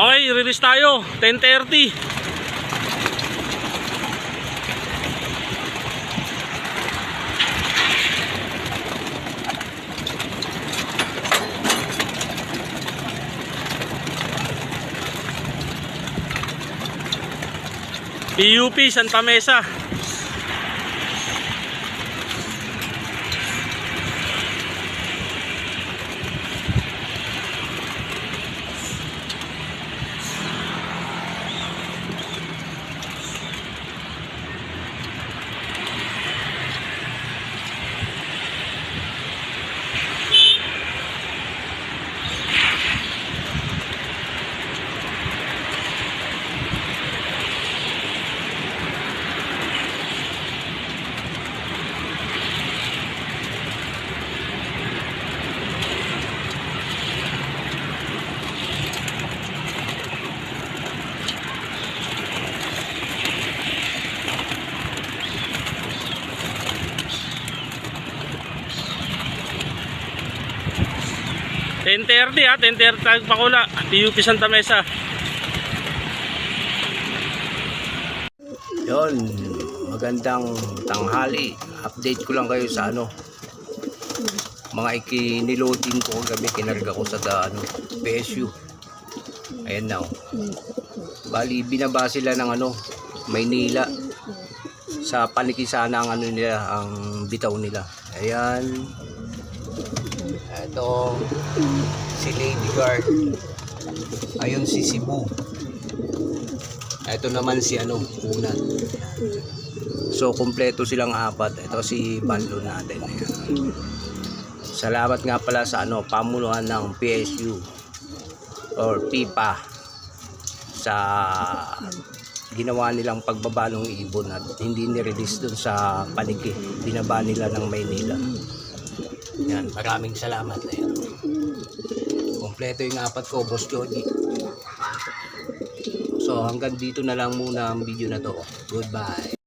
Okay, release tayo. 10:30. PUP Santa Mesa. $10:30 ha, 10:30 tayo pakula. PUP Santa Mesa. Yon, magandang tanghali. Update ko lang kayo sa mga ikiniloading ko kagabi, kinarga ko sa PSU. Ayan na. Bali, binaba sila ng Maynila. Sa Panikisana ang nila, ang bitaw nila. Ayan. Ito si Lady Guard. Ayun si Cebu. Ito naman si Unat. So kumpleto silang apat. Ito si Banlo natin. Ayan. Salamat nga pala sa pamunuan ng PSU or PIPA sa ginawa nilang pagbabalong ibon at hindi ni-release dun sa Paniki. Binaba nila ng Maynila. Yan, maraming salamat. Ayan. Kompleto yung apat ko, Boss Jody. So hanggang dito na lang muna ang video na to. Goodbye.